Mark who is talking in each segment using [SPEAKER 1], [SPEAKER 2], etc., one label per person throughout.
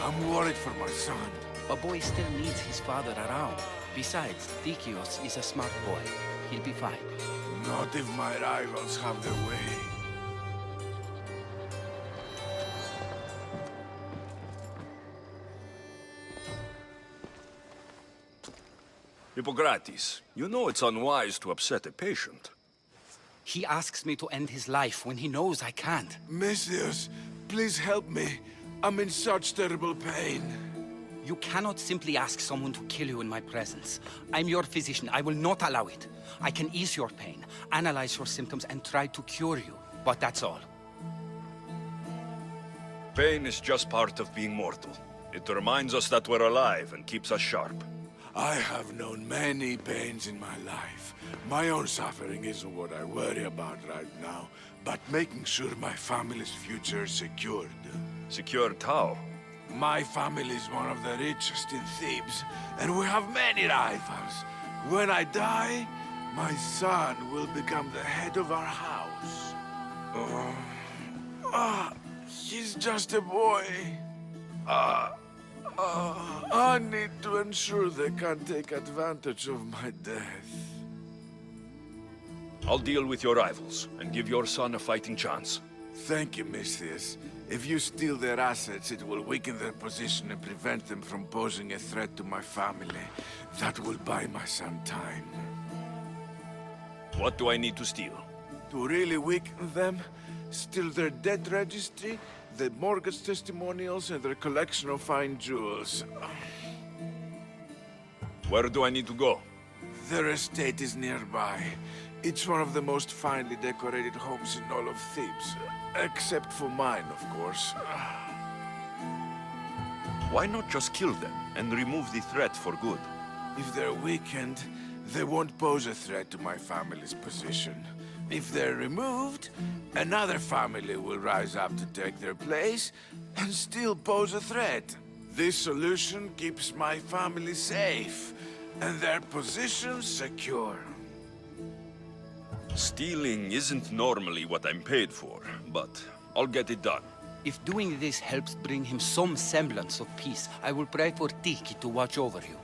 [SPEAKER 1] I'm worried for my son.
[SPEAKER 2] A boy still needs his father around. Besides, Dikios is a smart boy. He'll be fine.
[SPEAKER 1] Not if my rivals have their way.
[SPEAKER 3] Hippocrates, you know it's unwise to upset a patient.
[SPEAKER 2] He asks me to end his life when he knows I can't.
[SPEAKER 1] Messias, please help me. I'm in such terrible pain.
[SPEAKER 2] You cannot simply ask someone to kill you in my presence. I'm your physician. I will not allow it. I can ease your pain, analyze your symptoms, and try to cure you. But that's all.
[SPEAKER 3] Pain is just part of being mortal. It reminds us that we're alive and keeps us sharp.
[SPEAKER 1] I have known many pains in my life. My own suffering isn't what I worry about right now, but making sure my family's future is secured.
[SPEAKER 3] Secured how?
[SPEAKER 1] My family is one of the richest in Thebes, and we have many rivals. When I die, my son will become the head of our house. He's just a boy. I need to ensure they can't take advantage of my death.
[SPEAKER 3] I'll deal with your rivals and give your son a fighting chance.
[SPEAKER 1] Thank you, Misthias. If you steal their assets, it will weaken their position and prevent them from posing a threat to my family. That will buy my son time.
[SPEAKER 3] What do I need to steal?
[SPEAKER 1] To really weaken them, steal their debt registry, their mortgage testimonials, and their collection of fine jewels.
[SPEAKER 3] Where do I need to go?
[SPEAKER 1] Their estate is nearby. It's one of the most finely decorated homes in all of Thebes. Except for mine, of course.
[SPEAKER 3] Why not just kill them and remove the threat for good?
[SPEAKER 1] If they're weakened, they won't pose a threat to my family's position. If they're removed, another family will rise up to take their place and still pose a threat. This solution keeps my family safe and their position secure.
[SPEAKER 3] Stealing isn't normally what I'm paid for, but I'll get it done.
[SPEAKER 2] If doing this helps bring him some semblance of peace, I will pray for Tiki to watch over you.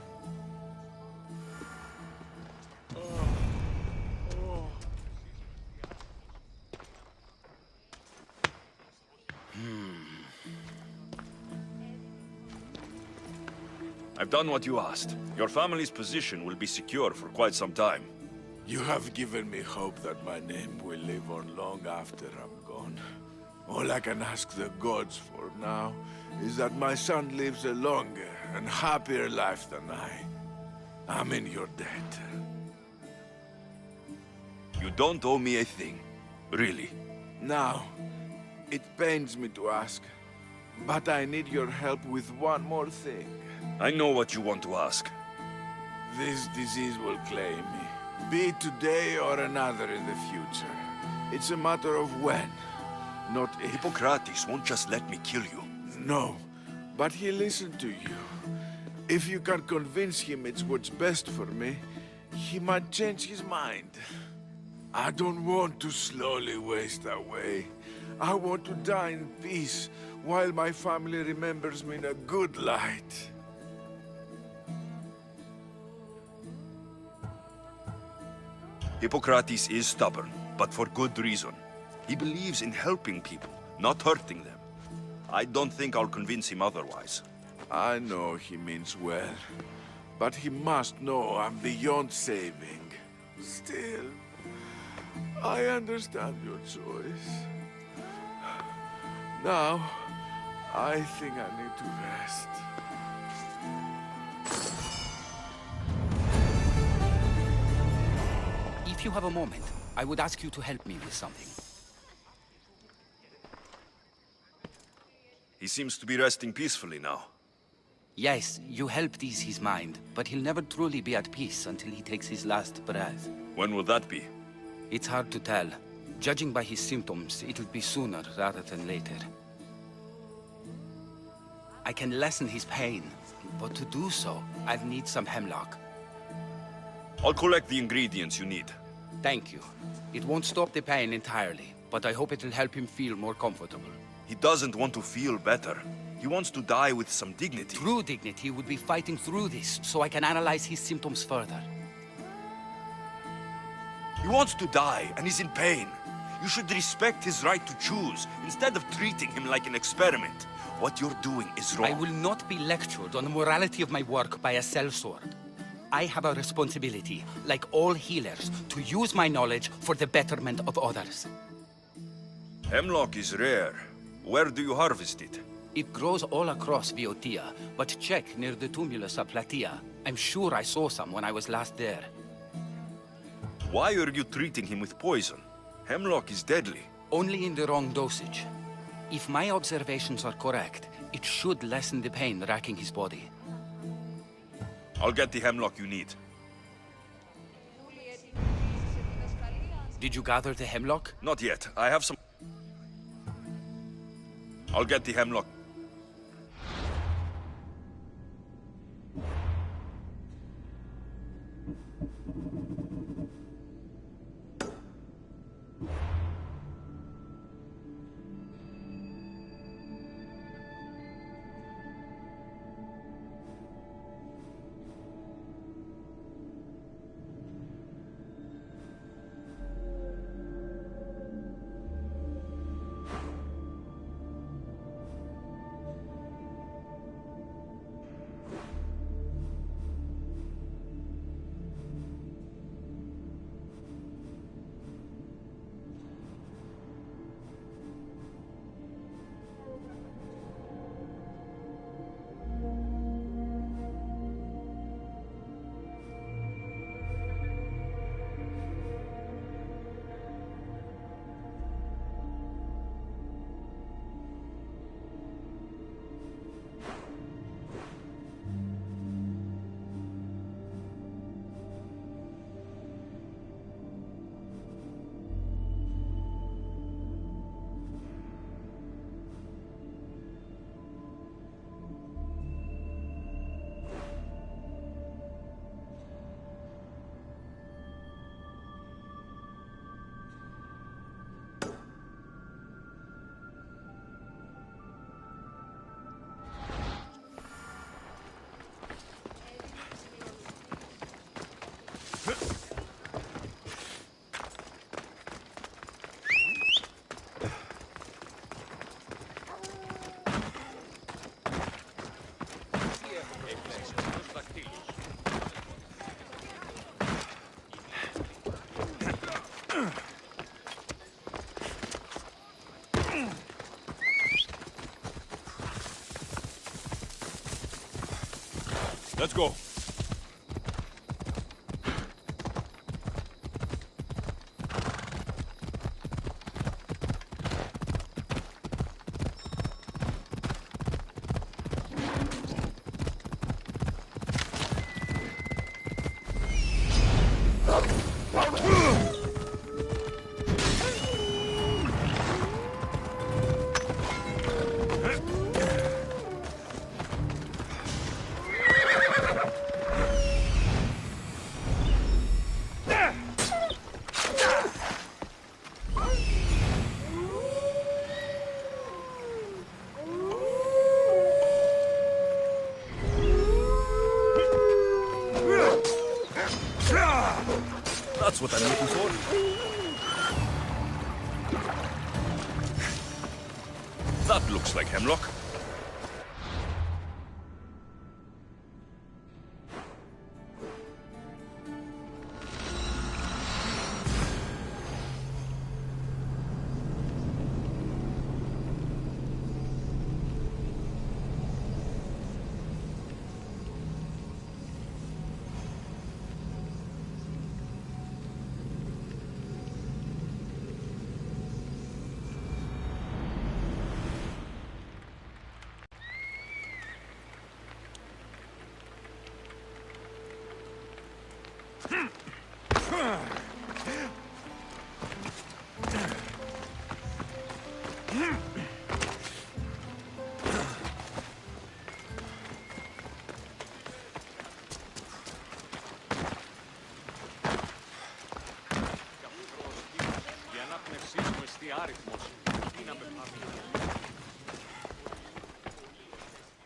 [SPEAKER 3] I've done what you asked. Your family's position will be secure for quite some time.
[SPEAKER 1] You have given me hope that my name will live on long after I'm gone. All I can ask the gods for now is that my son lives a longer and happier life than I. I'm in your debt.
[SPEAKER 3] You don't owe me a thing. Really.
[SPEAKER 1] Now, it pains me to ask, but I need your help with one more thing.
[SPEAKER 3] I know what you want to ask.
[SPEAKER 1] This disease will claim me. Be it today or another in the future. It's a matter of when, not if.
[SPEAKER 3] Hippocrates won't just let me kill you.
[SPEAKER 1] No, but he'll listen to you. If you can convince him it's what's best for me, he might change his mind. I don't want to slowly waste away. I want to die in peace, while my family remembers me in a good light.
[SPEAKER 3] Hippocrates is stubborn, but for good reason. He believes in helping people, not hurting them. I don't think I'll convince him otherwise.
[SPEAKER 1] I know he means well, but he must know I'm beyond saving. Still, I understand your choice. Now, I think I need to rest.
[SPEAKER 2] If you have a moment, I would ask you to help me with something.
[SPEAKER 3] He seems to be resting peacefully now.
[SPEAKER 2] Yes, you helped ease his mind, but he'll never truly be at peace until he takes his last breath.
[SPEAKER 3] When will that be?
[SPEAKER 2] It's hard to tell. Judging by his symptoms, it'll be sooner rather than later. I can lessen his pain, but to do so, I'd need some hemlock.
[SPEAKER 3] I'll collect the ingredients you need.
[SPEAKER 2] Thank you. It won't stop the pain entirely, but I hope it'll help him feel more comfortable.
[SPEAKER 3] He doesn't want to feel better. He He wants to die with some dignity.
[SPEAKER 2] True dignity would be fighting through this, so I can analyze his symptoms further.
[SPEAKER 3] He wants to die, and he's in pain. You should respect his right to choose, instead of treating him like an experiment. What you're doing is wrong.
[SPEAKER 2] I will not be lectured on the morality of my work by a sellsword. I have a responsibility, like all healers, to use my knowledge for the betterment of others.
[SPEAKER 3] Hemlock is rare. Where do you harvest it?
[SPEAKER 2] It grows all across Viotia, but check near the tumulus of Platea. I'm sure I saw some when I was last there.
[SPEAKER 3] Why are you treating him with poison? Hemlock is deadly.
[SPEAKER 2] Only in the wrong dosage. If my observations are correct, it should lessen the pain racking his body.
[SPEAKER 3] I'll get the hemlock you need.
[SPEAKER 2] Did you gather the hemlock?
[SPEAKER 3] Not yet. I have some... I'll get the hemlock.
[SPEAKER 4] Let's go. That's what I'm looking for.
[SPEAKER 3] That looks like hemlock.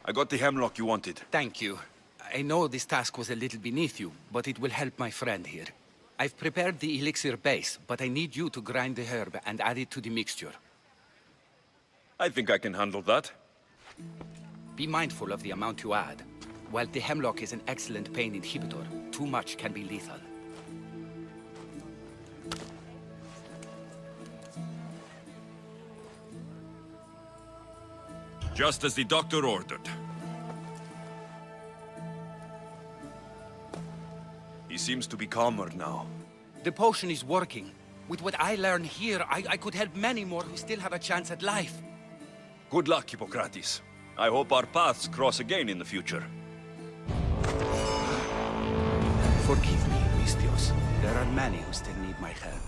[SPEAKER 3] I got the hemlock you wanted.
[SPEAKER 2] Thank you. I know this task was a little beneath you, but it will help my friend here. I've prepared the elixir base, but I need you to grind the herb and add it to the mixture.
[SPEAKER 3] I think I can handle that.
[SPEAKER 2] Be mindful of the amount you add. While the hemlock is an excellent pain inhibitor, too much can be lethal.
[SPEAKER 3] Just as the doctor ordered. He seems to be calmer now.
[SPEAKER 2] The potion is working. With what I learn here, I could help many more who still have a chance at life.
[SPEAKER 3] Good luck, Hippocrates. I hope our paths cross again in the future.
[SPEAKER 2] Forgive me, Mistios. There are many who still need my help.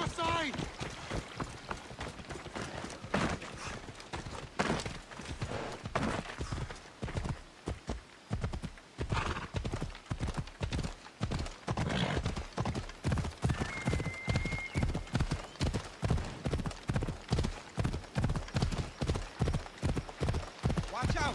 [SPEAKER 1] outside!
[SPEAKER 2] Watch out!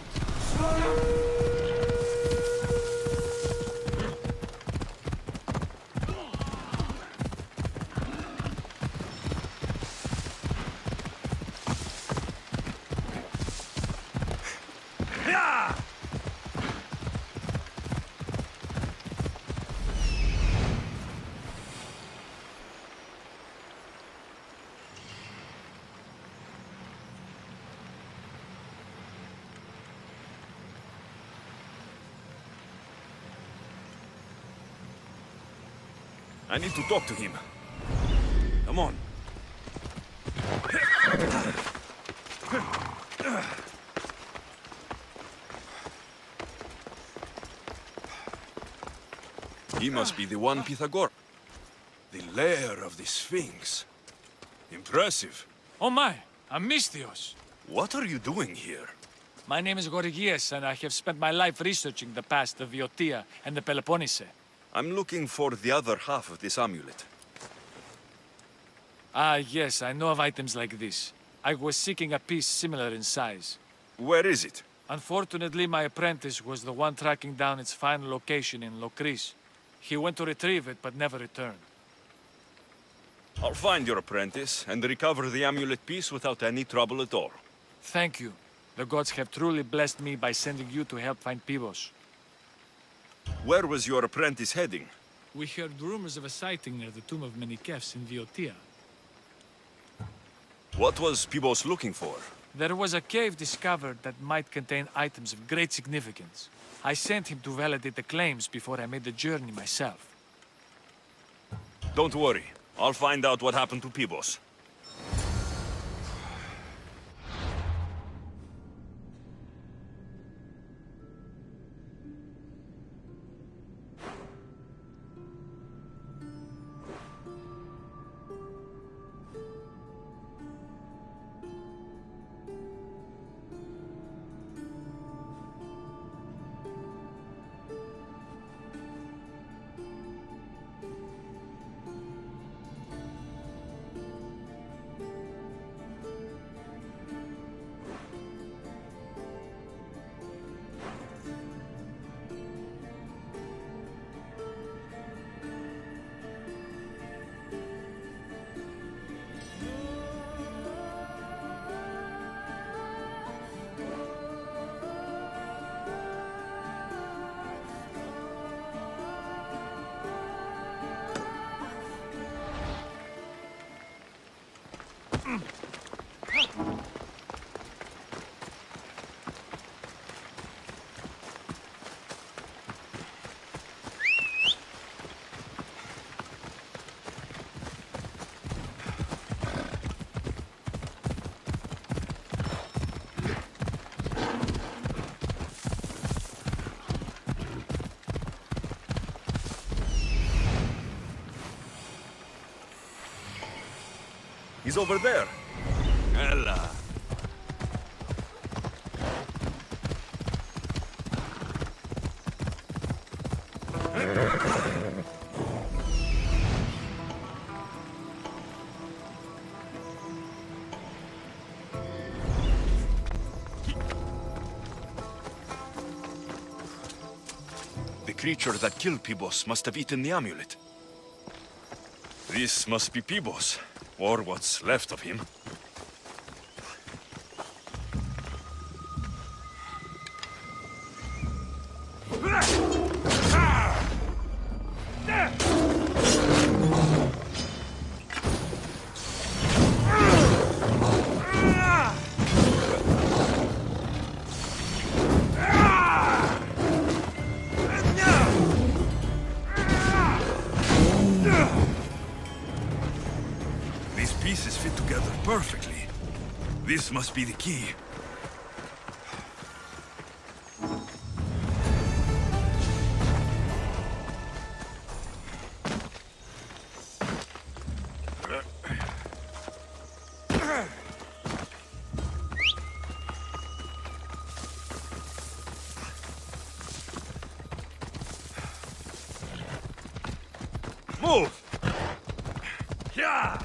[SPEAKER 3] I need to talk to him. Come on. He must be the one Pythagor. The lair of the Sphinx. Impressive.
[SPEAKER 5] Oh my, Amistios.
[SPEAKER 3] What are you doing here?
[SPEAKER 5] My name is Gorgias, and I have spent my life researching the past of Viotia and the Peloponnese.
[SPEAKER 3] I'm looking for the other half of this amulet.
[SPEAKER 5] Ah, yes, I know of items like this. I was seeking a piece similar in size.
[SPEAKER 3] Where is it?
[SPEAKER 5] Unfortunately, my apprentice was the one tracking down its final location in Locris. He went to retrieve it, but never returned.
[SPEAKER 3] I'll find your apprentice and recover the amulet piece without any trouble at all.
[SPEAKER 5] Thank you. The gods have truly blessed me by sending you to help find Pibos.
[SPEAKER 3] Where was your apprentice heading?
[SPEAKER 5] We heard rumors of a sighting near the tomb of Menikefs in Viotia.
[SPEAKER 3] What was Pibos looking for?
[SPEAKER 5] There was a cave discovered that might contain items of great significance. I sent him to validate the claims before I made the journey myself.
[SPEAKER 3] Don't worry. I'll find out what happened to Pibos. He's over there. Ella. The creature that killed Pibos must have eaten the amulet. This must be Pibos. Or what's left of him. These pieces fit together perfectly. This must be the key. Yeah!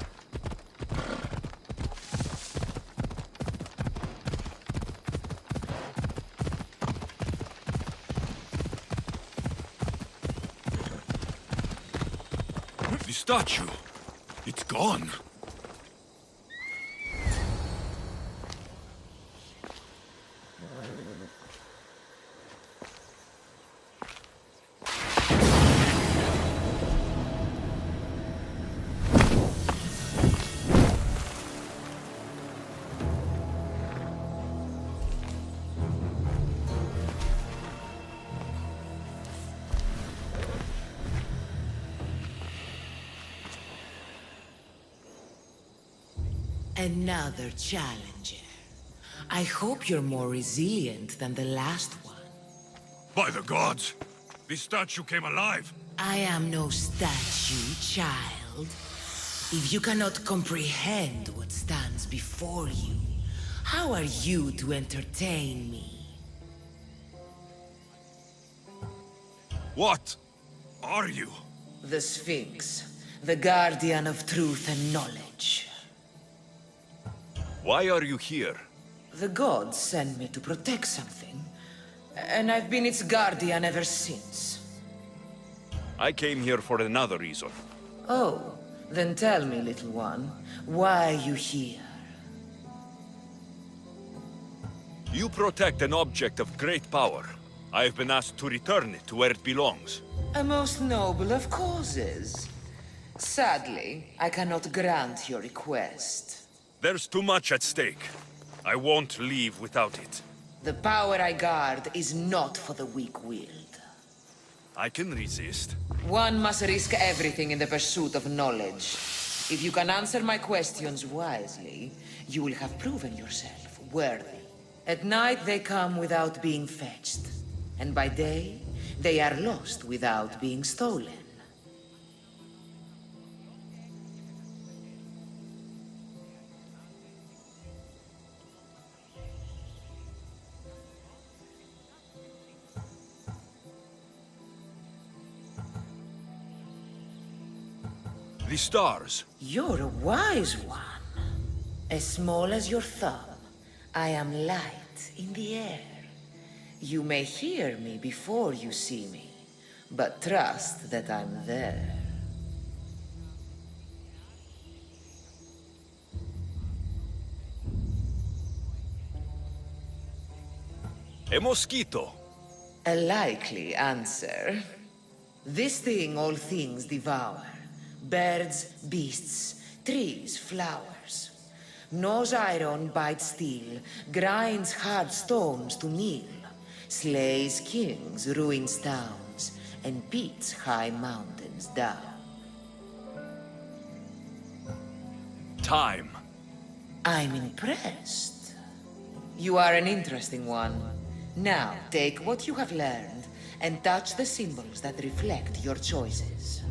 [SPEAKER 4] The statue. It's gone.
[SPEAKER 6] Another challenger. I hope you're more resilient than the last one.
[SPEAKER 4] By the gods! This statue came alive.
[SPEAKER 6] I am no statue, child. If you cannot comprehend what stands before you, how are you to entertain me?
[SPEAKER 4] What are you?
[SPEAKER 6] The Sphinx, the guardian of truth and knowledge.
[SPEAKER 3] Why are you here?
[SPEAKER 6] The gods sent me to protect something, and I've been its guardian ever since.
[SPEAKER 3] I came here for another reason.
[SPEAKER 6] Oh, then tell me, little one, why are you here?
[SPEAKER 3] You protect an object of great power. I have been asked to return it to where it belongs.
[SPEAKER 6] A most noble of causes. Sadly, I cannot grant your request.
[SPEAKER 3] There's too much at stake. I won't leave without it.
[SPEAKER 6] The power I guard is not for the weak-willed.
[SPEAKER 3] I can resist.
[SPEAKER 6] One must risk everything in the pursuit of knowledge. If you can answer my questions wisely, you will have proven yourself worthy. At night they come without being fetched, and by day they are lost without being stolen.
[SPEAKER 3] The stars.
[SPEAKER 6] You're a wise one. As small as your thumb, I am light in the air. You may hear me before you see me, but trust that I'm there.
[SPEAKER 3] A mosquito.
[SPEAKER 6] A likely answer. This thing all things devour. Birds, beasts, trees, flowers. Gnaws iron, bites steel, grinds hard stones to meal, slays kings, ruins towns, and beats high mountains down.
[SPEAKER 3] Time.
[SPEAKER 6] I'm impressed. You are an interesting one. Now, take what you have learned and touch the symbols that reflect your choices.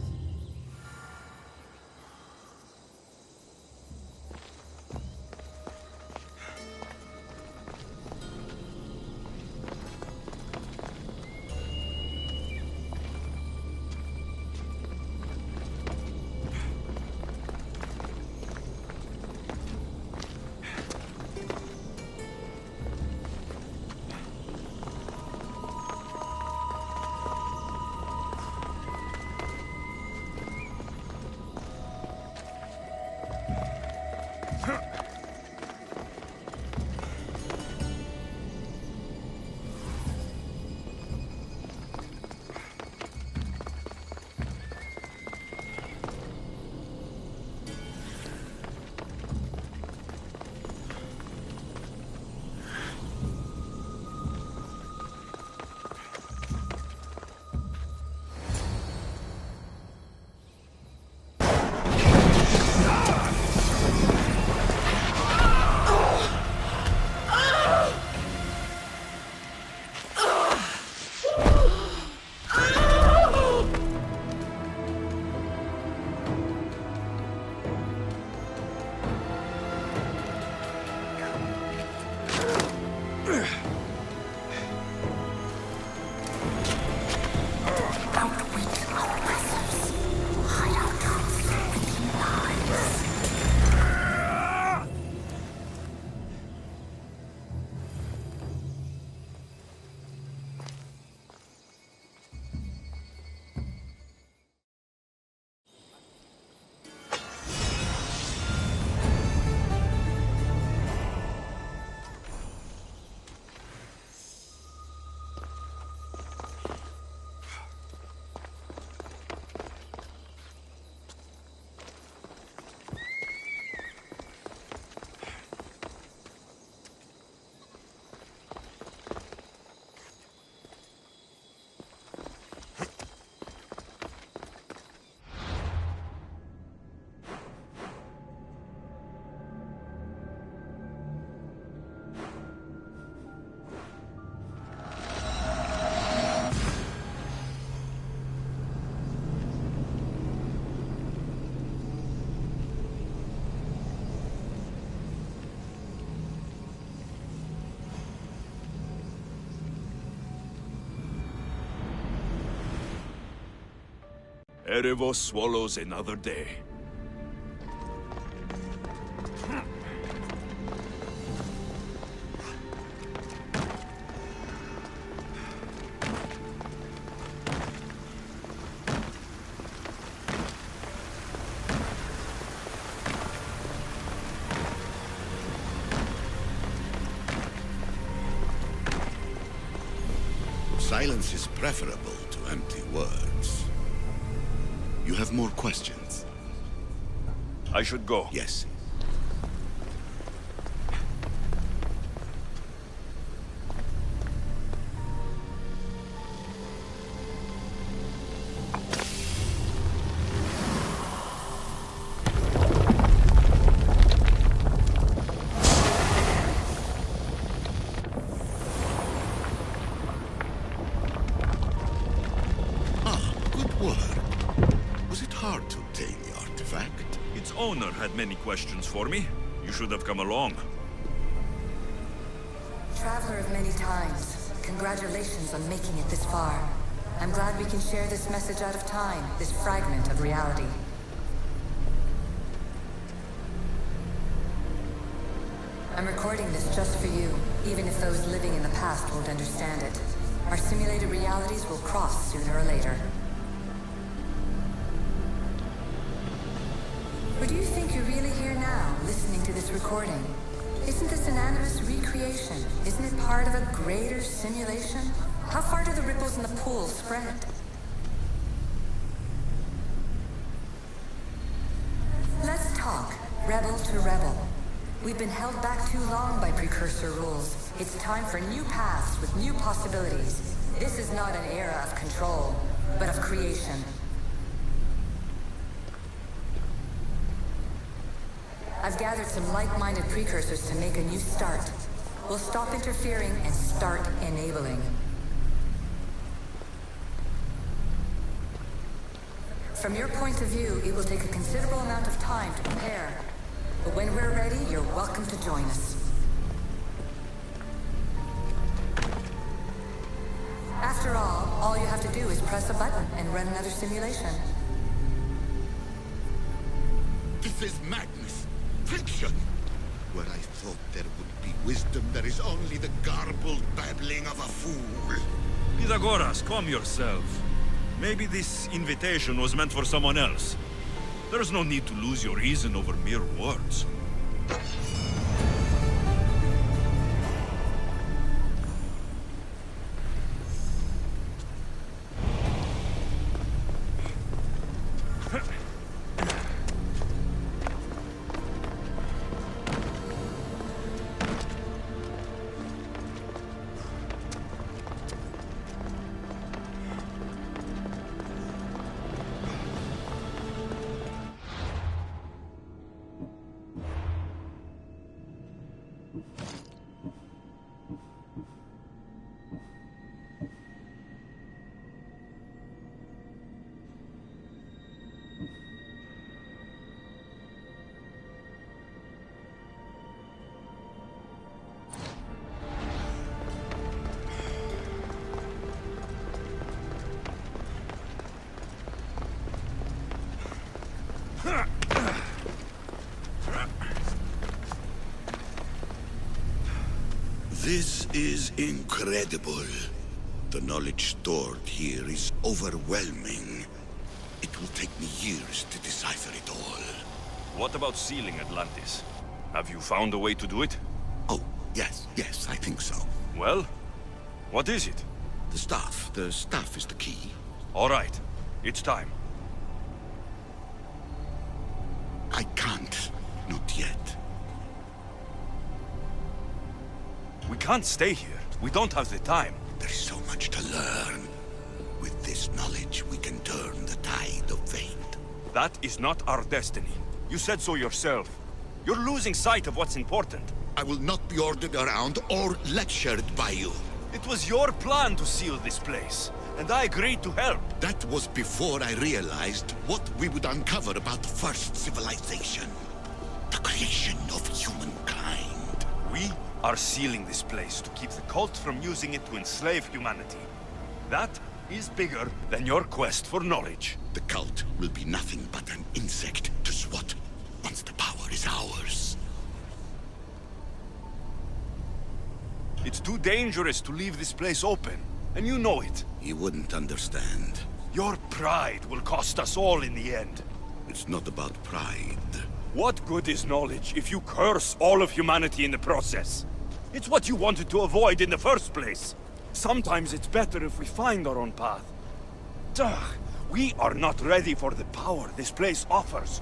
[SPEAKER 3] Erevo swallows another day.
[SPEAKER 7] Silence is preferable to empty words. You have more questions?
[SPEAKER 3] I should go.
[SPEAKER 7] Yes. Hard to obtain the artifact.
[SPEAKER 3] Its owner had many questions for me. You should have come along.
[SPEAKER 8] Traveler of many times, congratulations on making it this far. I'm glad we can share this message out of time, this fragment of reality. I'm recording this just for you, even if those living in the past won't understand it. Our simulated realities will cross sooner or later. Or do you think you're really here now, listening to this recording? Isn't this an animus recreation? Isn't it part of a greater simulation? How far do the ripples in the pool spread? Let's talk, rebel to rebel. We've been held back too long by precursor rules. It's time for new paths with new possibilities. This is not an era of control, but of creation. I've gathered some like-minded precursors to make a new start. We'll stop interfering and start enabling. From your point of view, it will take a considerable amount of time to prepare. But when we're ready, you're welcome to join us. After all you have to do is press a button and run another simulation.
[SPEAKER 7] This is madness. Fiction! Where I thought there would be wisdom, there is only the garbled babbling of a fool.
[SPEAKER 3] Pythagoras, calm yourself. Maybe this invitation was meant for someone else. There's no need to lose your reason over mere words.
[SPEAKER 7] This is incredible. The knowledge stored here is overwhelming. It will take me years to decipher it all.
[SPEAKER 3] What about sealing Atlantis? Have you found a way to do it?
[SPEAKER 7] Oh, yes, I think so.
[SPEAKER 3] Well, what is it?
[SPEAKER 7] The staff is the key.
[SPEAKER 3] All right, it's time.
[SPEAKER 7] I can't, not yet.
[SPEAKER 3] We can't stay here. We don't have the time.
[SPEAKER 7] There's so much to learn. With this knowledge, we can turn the tide of fate.
[SPEAKER 3] That is not our destiny. You said so yourself. You're losing sight of what's important.
[SPEAKER 7] I will not be ordered around or lectured by you.
[SPEAKER 3] It was your plan to seal this place, and I agreed to help.
[SPEAKER 7] That was before I realized what we would uncover about the first civilization. The creation of humankind.
[SPEAKER 3] We are sealing this place to keep the cult from using it to enslave humanity. That is bigger than your quest for knowledge.
[SPEAKER 7] The cult will be nothing but an insect to swat once the power is ours.
[SPEAKER 3] It's too dangerous to leave this place open, and you know it.
[SPEAKER 7] He wouldn't understand.
[SPEAKER 3] Your pride will cost us all in the end.
[SPEAKER 7] It's not about pride.
[SPEAKER 3] What good is knowledge if you curse all of humanity in the process? It's what you wanted to avoid in the first place. Sometimes it's better if we find our own path. Ugh, we are not ready for the power this place offers.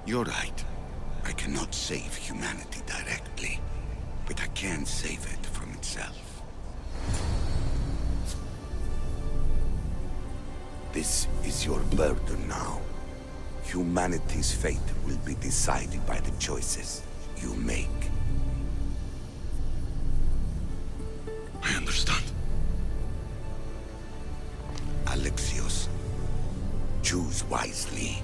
[SPEAKER 7] You're right. I cannot save humanity directly, but I can save it from itself. This is your burden now. Humanity's fate will be decided by the choices you make.
[SPEAKER 4] I understand.
[SPEAKER 7] Alexios, choose wisely.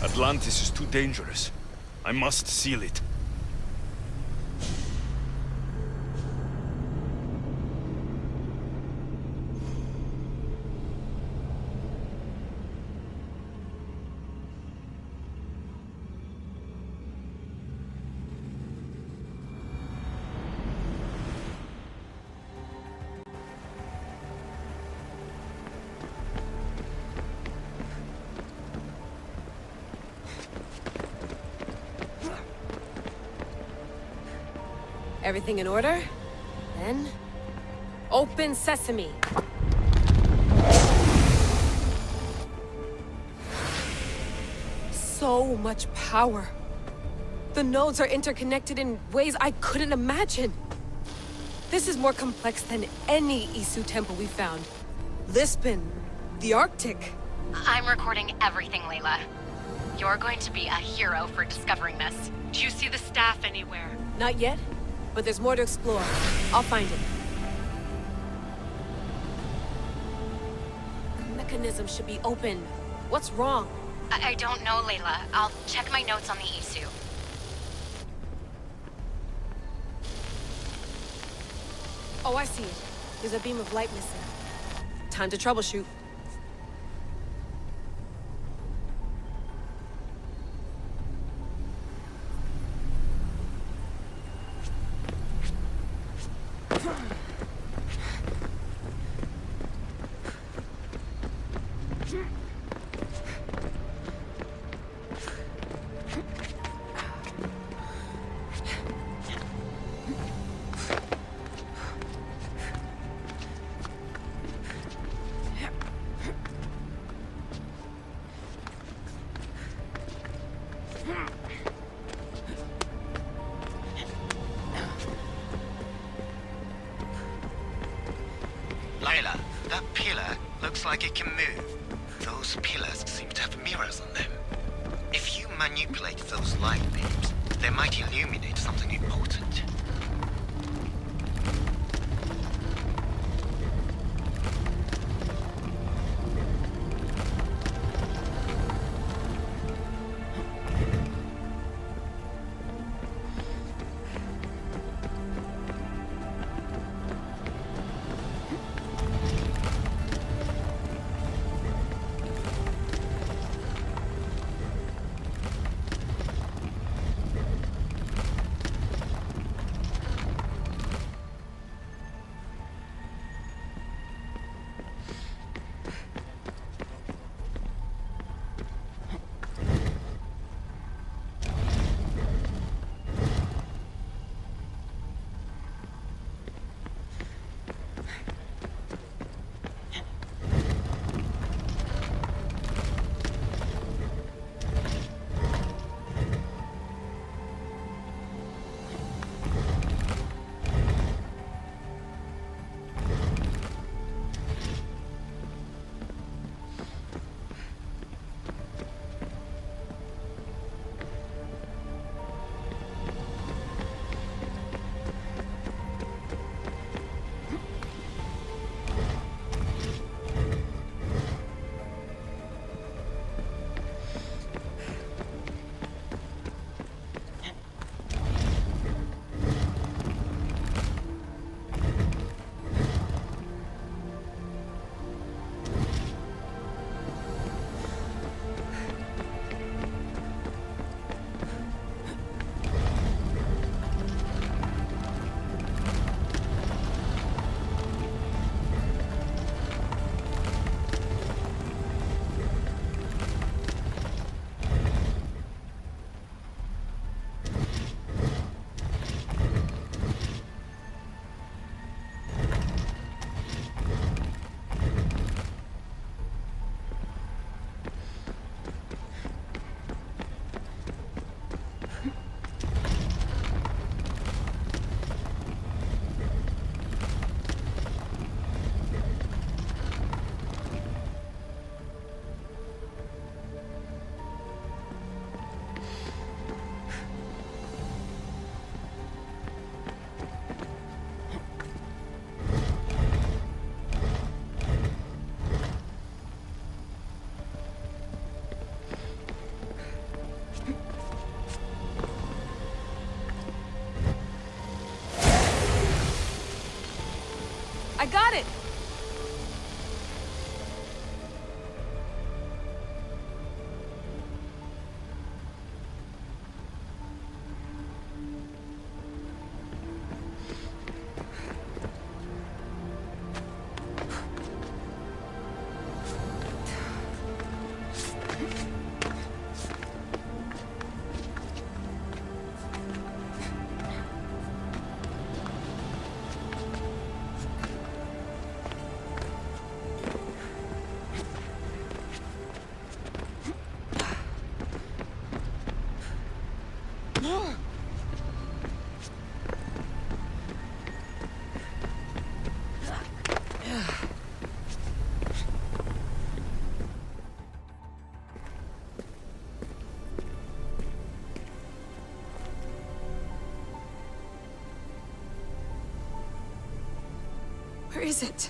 [SPEAKER 3] Atlantis is too dangerous. I must seal it.
[SPEAKER 9] Everything in order? Then... open sesame! So much power. The nodes are interconnected in ways I couldn't imagine. This is more complex than any Isu temple we found. Lisbon, the Arctic.
[SPEAKER 10] I'm recording everything, Layla. You're going to be a hero for discovering this. Do you see the staff anywhere?
[SPEAKER 9] Not yet, but there's more to explore. I'll find it. The mechanism should be open. What's wrong?
[SPEAKER 10] I don't know, Layla. I'll check my notes on the Isu.
[SPEAKER 9] Oh, I see it. There's a beam of light missing. Time to troubleshoot.
[SPEAKER 11] Layla, that pillar looks like it can move. Those pillars seem to have mirrors on them. If you manipulate those light beams, they might illuminate something important.
[SPEAKER 9] I got it! Where is it?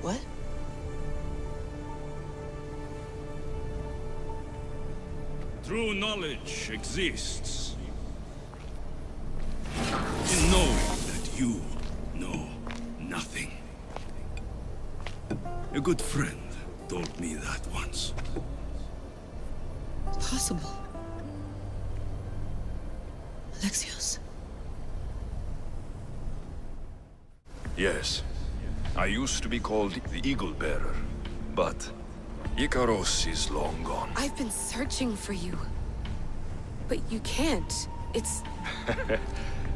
[SPEAKER 6] What?
[SPEAKER 4] True knowledge exists in knowing that you know nothing. A good friend told me that once.
[SPEAKER 6] Possible. Alexios.
[SPEAKER 4] Yes. I used to be called the Eagle Bearer, but Icaros is long gone.
[SPEAKER 9] I've been searching for you. But you can't. It's...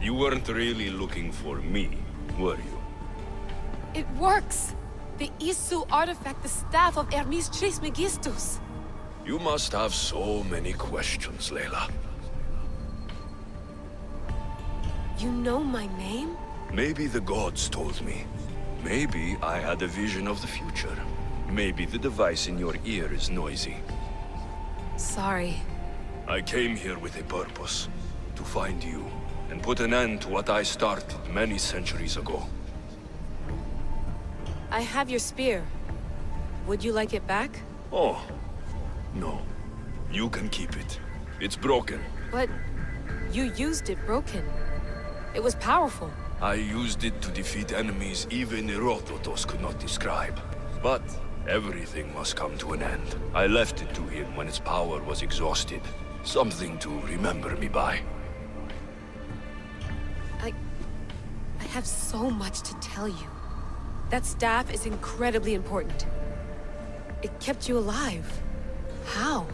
[SPEAKER 4] You weren't really looking for me, were you?
[SPEAKER 9] It works! The Isu artifact, the staff of Hermes Trismegistus.
[SPEAKER 4] You must have so many questions, Layla.
[SPEAKER 9] You know my name?
[SPEAKER 4] Maybe the gods told me. Maybe I had a vision of the future. Maybe the device in your ear is noisy.
[SPEAKER 9] Sorry.
[SPEAKER 4] I came here with a purpose. To find you, and put an end to what I started many centuries ago.
[SPEAKER 9] I have your spear. Would you like it back?
[SPEAKER 4] Oh, no. You can keep it. It's broken.
[SPEAKER 9] But you used it broken. It was powerful.
[SPEAKER 4] I used it to defeat enemies even Herodotus could not describe. But everything must come to an end. I left it to him when its power was exhausted. Something to remember me by.
[SPEAKER 9] I have so much to tell you. That staff is incredibly important. It kept you alive. How?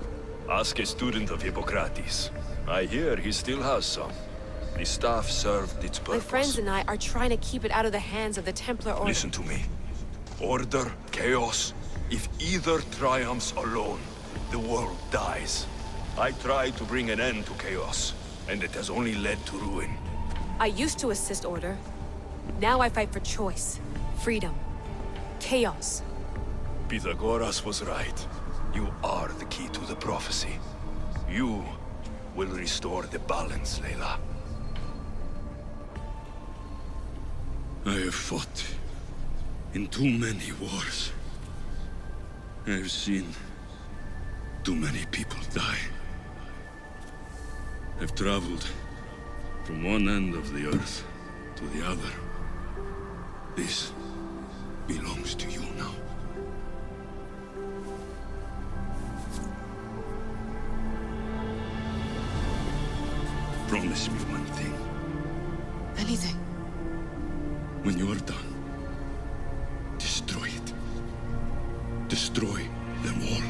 [SPEAKER 4] Ask a student of Hippocrates. I hear he still has some. The staff served its purpose.
[SPEAKER 9] My friends and I are trying to keep it out of the hands of the Templar Order.
[SPEAKER 4] Listen to me. Order, chaos. If either triumphs alone, the world dies. I tried to bring an end to chaos, and it has only led to ruin.
[SPEAKER 9] I used to assist Order. Now I fight for choice, freedom, chaos.
[SPEAKER 4] Pythagoras was right. You are the key to the prophecy. You will restore the balance, Layla. I have fought in too many wars. I have seen too many people die. I've traveled from one end of the earth to the other. This belongs to you now. Promise me one thing.
[SPEAKER 6] Anything.
[SPEAKER 4] When you are done, destroy it. Destroy them all.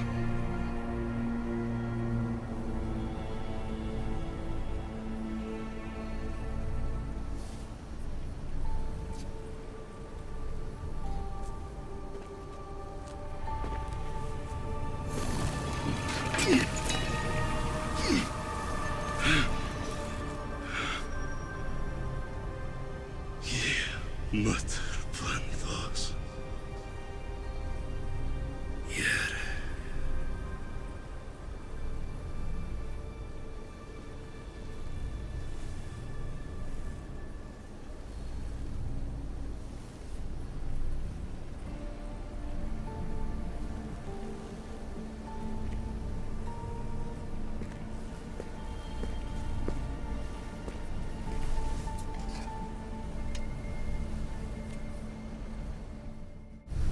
[SPEAKER 4] Mater plantos. Iere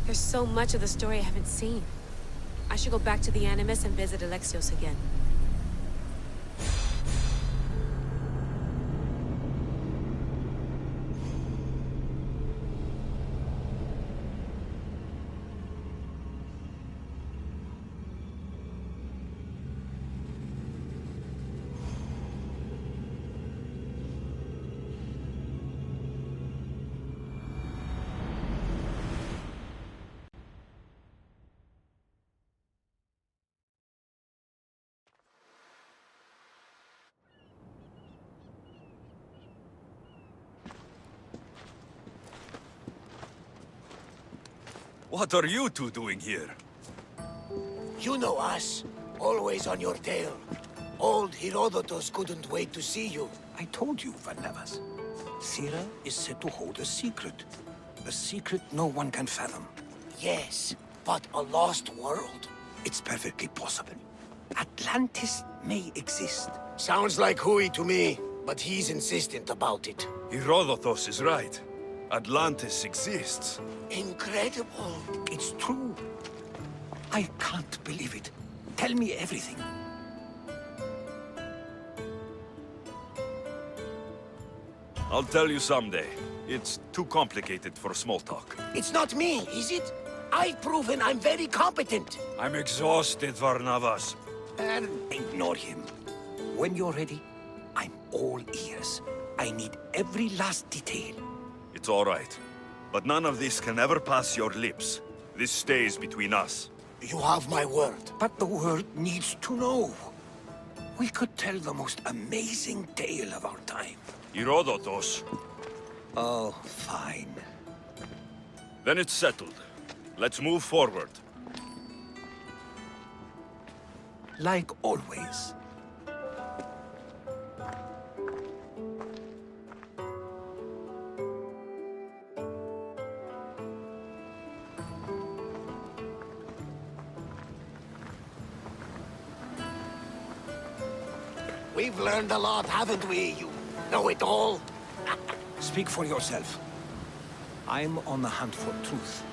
[SPEAKER 9] There's so much of the story I haven't seen. I should go back to the Animus and visit Alexios again.
[SPEAKER 3] What are you two doing here?
[SPEAKER 12] You know us. Always on your tail. Old Herodotus couldn't wait to see you.
[SPEAKER 13] I told you, Varnavas. Sira is said to hold a secret. A secret no one can fathom.
[SPEAKER 12] Yes, but a lost world?
[SPEAKER 13] It's perfectly possible. Atlantis may exist.
[SPEAKER 12] Sounds like Hui to me, but he's insistent about it.
[SPEAKER 3] Herodotus is right. Atlantis exists.
[SPEAKER 12] Incredible.
[SPEAKER 13] It's true. I can't believe it. Tell me everything.
[SPEAKER 3] I'll tell you someday. It's too complicated for small talk.
[SPEAKER 12] It's not me, is it? I've proven I'm very competent.
[SPEAKER 3] I'm exhausted, Varnavas.
[SPEAKER 13] Ignore him. When you're ready, I'm all ears. I need every last detail.
[SPEAKER 3] It's all right. But none of this can ever pass your lips. This stays between us.
[SPEAKER 12] You have my word.
[SPEAKER 13] But the world needs to know. We could tell the most amazing tale of our time.
[SPEAKER 3] Herodotus.
[SPEAKER 13] Oh, fine.
[SPEAKER 3] Then it's settled. Let's move forward.
[SPEAKER 13] Like always.
[SPEAKER 12] We've learned a lot, haven't we, you know-it-all?
[SPEAKER 13] Speak for yourself. I'm on the hunt for truth.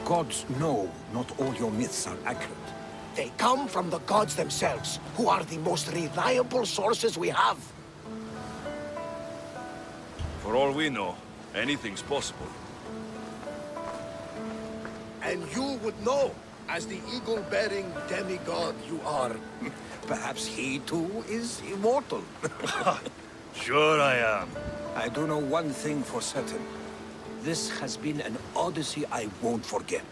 [SPEAKER 13] Gods know not all your myths are accurate.
[SPEAKER 12] They come from the gods themselves, who are the most reliable sources we have.
[SPEAKER 3] For all we know, anything's possible.
[SPEAKER 12] And you would know, as the eagle-bearing demigod you are.
[SPEAKER 13] Perhaps he too is immortal.
[SPEAKER 3] Sure I am.
[SPEAKER 13] I do know one thing for certain. This has been an odyssey I won't forget.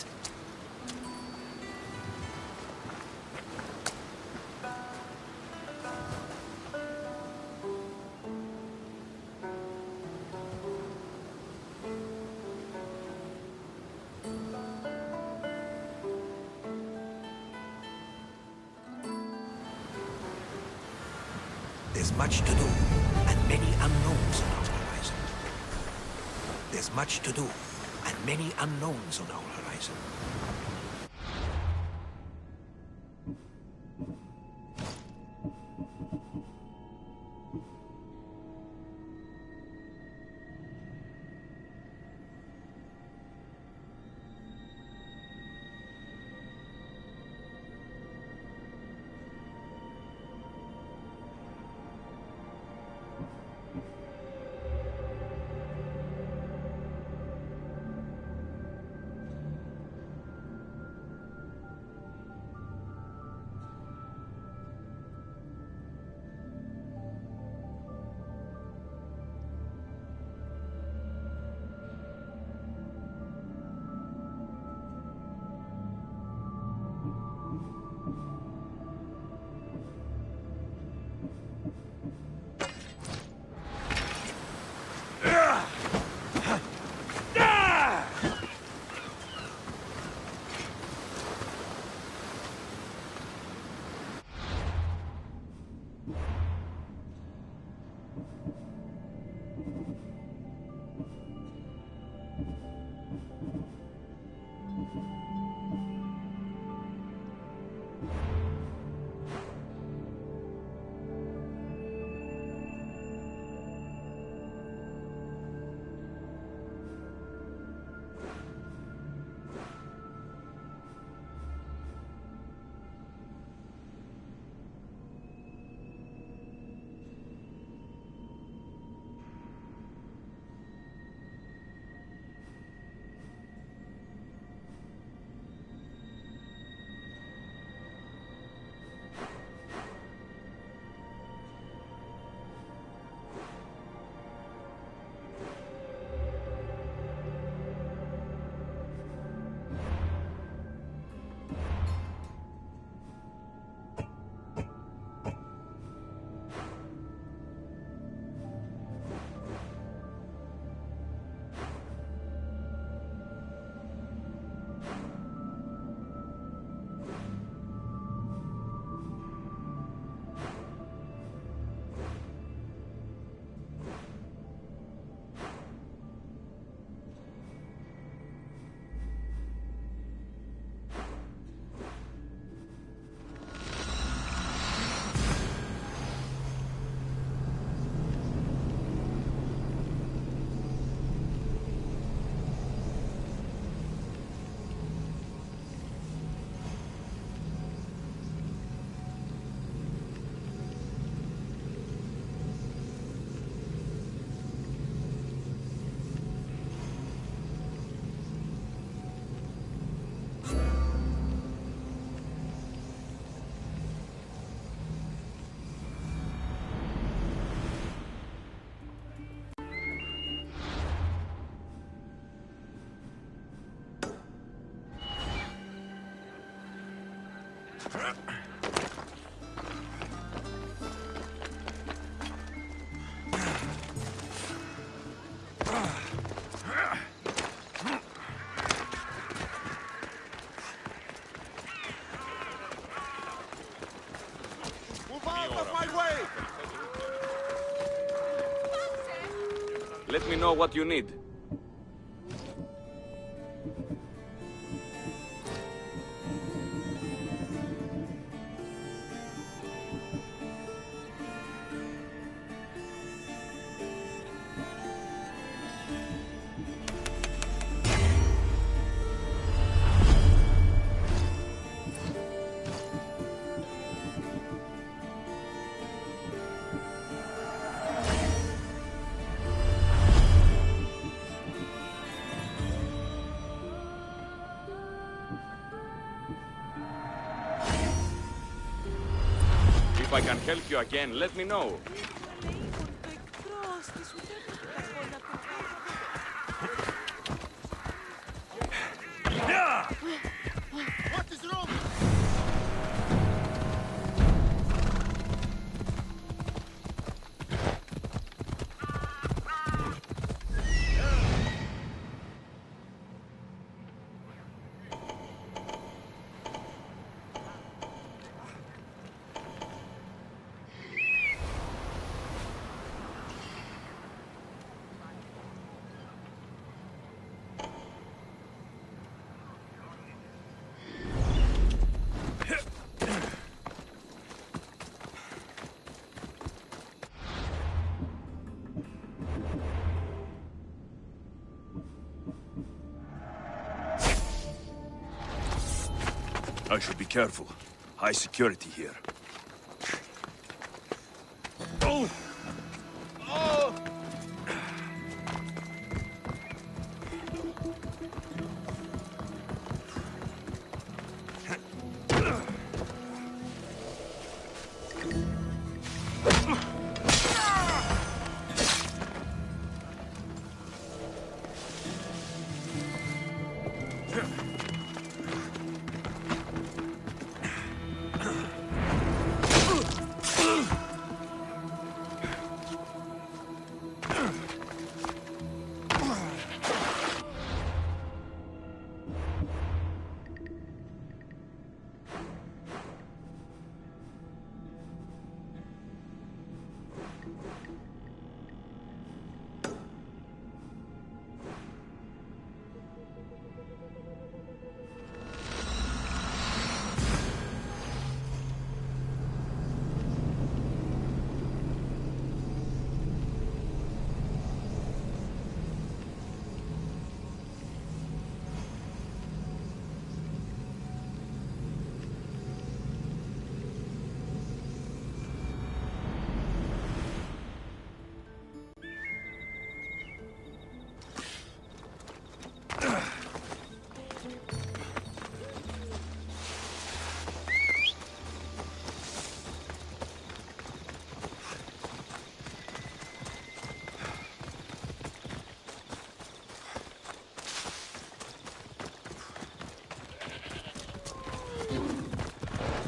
[SPEAKER 13] There's much to do, and many unknowns on our horizon. There's much to do, and many unknowns on our horizon.
[SPEAKER 3] Let me know what you need. If I can help you again, let me know.
[SPEAKER 12] What is wrong?
[SPEAKER 3] I should be careful. High security here. Oh! Oh!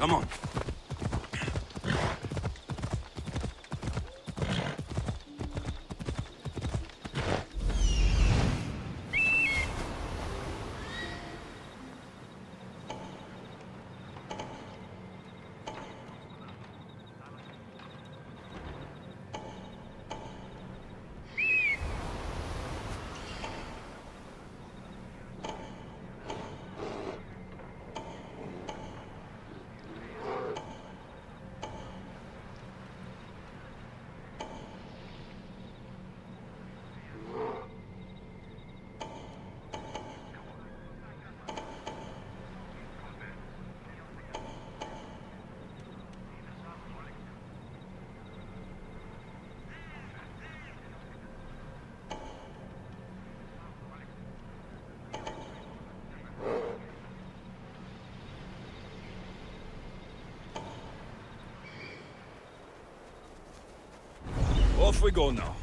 [SPEAKER 3] Come on. Off we go now.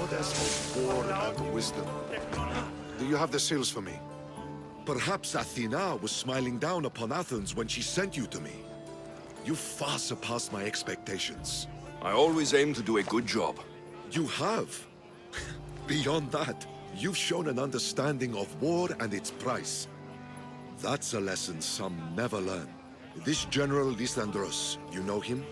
[SPEAKER 14] Goddess of war and wisdom. Do you have the seals for me?
[SPEAKER 7] Perhaps Athena was smiling down upon Athens when she sent you to me. You far surpassed my expectations.
[SPEAKER 4] I always aim to do a good job.
[SPEAKER 7] You have. Beyond that, you've shown an understanding of war and its price. That's a lesson some never learn. This General Lysandros, you know him?